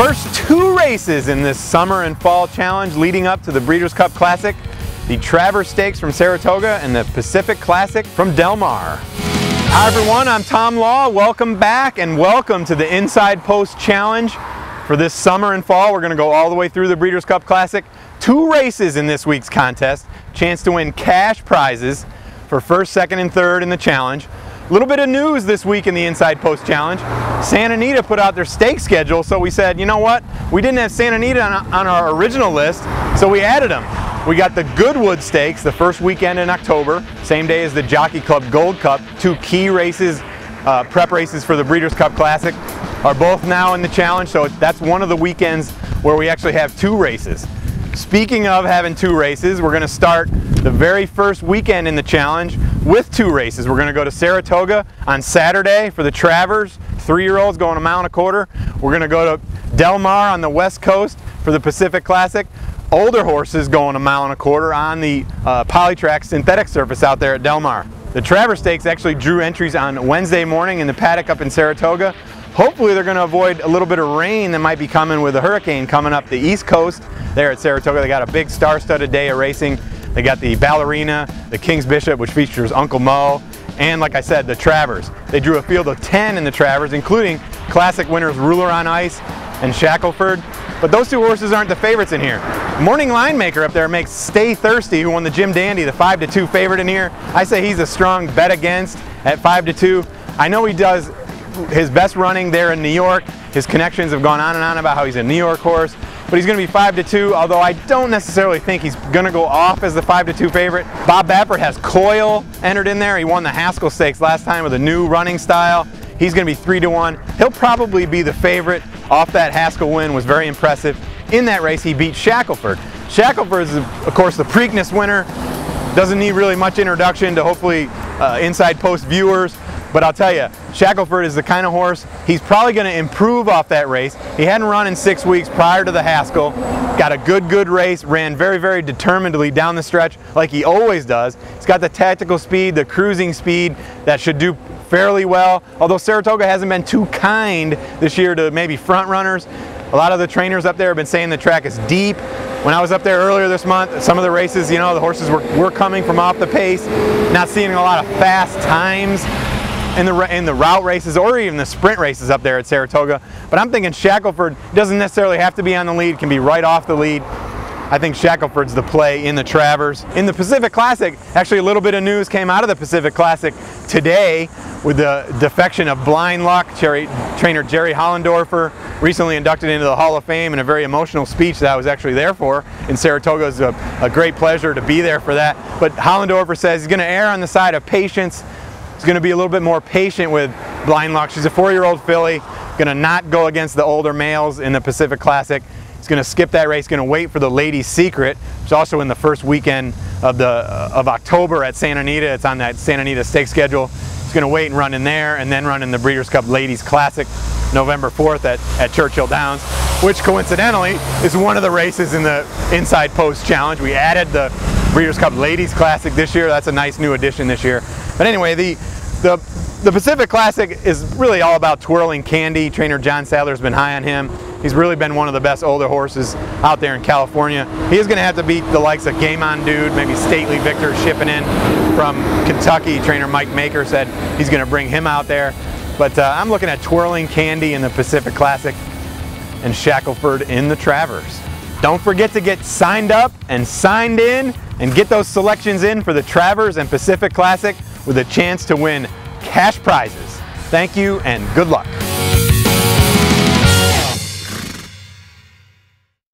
First two races in this summer and fall challenge leading up to the Breeders' Cup Classic, the Travers Stakes from Saratoga and the Pacific Classic from Del Mar. Hi everyone, I'm Tom Law. Welcome back and welcome to the Inside Post Challenge. For this summer and fall, we're going to go all the way through the Breeders' Cup Classic. Two races in this week's contest. Chance to win cash prizes for first, second, and third in the challenge. A little bit of news this week in the Inside Post Challenge. Santa Anita put out their stake schedule, so we said, you know what? We didn't have Santa Anita on our original list, so we added them. We got the Goodwood Stakes the first weekend in October, same day as the Jockey Club Gold Cup. Two key races, prep races for the Breeders' Cup Classic, are both now in the challenge, so that's one of the weekends where we actually have two races. Speaking of having two races, we're going to start the very first weekend in the challenge with two races. We're going to go to Saratoga on Saturday for the Travers, 3-year-olds going a mile and a quarter. We're going to go to Del Mar on the West Coast for the Pacific Classic. Older horses going a mile and a quarter on the Polytrack synthetic surface out there at Del Mar. The Travers Stakes actually drew entries on Wednesday morning in the paddock up in Saratoga. Hopefully they're going to avoid a little bit of rain that might be coming with a hurricane coming up the East Coast there at Saratoga. They got a big star-studded day of racing. They got the Ballerina, the King's Bishop, which features Uncle Mo, and like I said, the Travers. They drew a field of 10 in the Travers, including Classic winners Ruler on Ice and Shackelford. But those two horses aren't the favorites in here. Morning Line Maker up there makes Stay Thirsty, who won the Jim Dandy, the 5-2 favorite in here. I say he's a strong bet against at 5-2. I know he does his best running there in New York. His connections have gone on and on about how he's a New York horse, but he's going to be 5-2, although I don't necessarily think he's going to go off as the 5-2 favorite. Bob Baffert has Coil entered in there. He won the Haskell Stakes last time with a new running style. He's going to be 3-1. He'll probably be the favorite off that Haskell win. Was very impressive. In that race, he beat Shackelford. Shackelford is, of course, the Preakness winner. Doesn't need really much introduction to hopefully Inside Post viewers. But I'll tell you, Shackelford is the kind of horse, he's probably going to improve off that race. He hadn't run in 6 weeks prior to the Haskell. Got a good race, ran very determinedly down the stretch like he always does. He's got the tactical speed, the cruising speed that should do fairly well. Although Saratoga hasn't been too kind this year to maybe front runners. A lot of the trainers up there have been saying the track is deep. When I was up there earlier this month, some of the races, you know, the horses were coming from off the pace, not seeing a lot of fast times in the route races or even the sprint races up there at Saratoga. But I'm thinking Shackelford doesn't necessarily have to be on the lead, can be right off the lead. I think Shackelford's the play in the Travers. In the Pacific Classic, actually a little bit of news came out of the Pacific Classic today with the defection of Blind Luck. Trainer Jerry Hollendorfer, recently inducted into the Hall of Fame, in a very emotional speech that I was actually there for in Saratoga. It was a great pleasure to be there for that. But Hollendorfer says he's going to err on the side of patience. He's going to be a little bit more patient with Blind Luck. She's a 4-year-old filly, going to not go against the older males in the Pacific Classic. He's going to skip that race, going to wait for the Ladies' Secret, which is also in the first weekend of October at Santa Anita. It's on that Santa Anita stake schedule. He's going to wait and run in there, and then run in the Breeders' Cup Ladies Classic November 4th at Churchill Downs, which coincidentally is one of the races in the Inside Post Challenge. We added the Breeders' Cup Ladies Classic this year. That's a nice new addition this year. But anyway, the Pacific Classic is really all about Twirling Candy. Trainer John Sadler's been high on him. He's really been one of the best older horses out there in California. He is going to have to beat the likes of Game On Dude, maybe Stately Victor shipping in from Kentucky. Trainer Mike Maker said he's going to bring him out there. But I'm looking at Twirling Candy in the Pacific Classic and Shackelford in the Travers. Don't forget to get signed up and signed in and get those selections in for the Travers and Pacific Classic with a chance to win cash prizes. Thank you and good luck.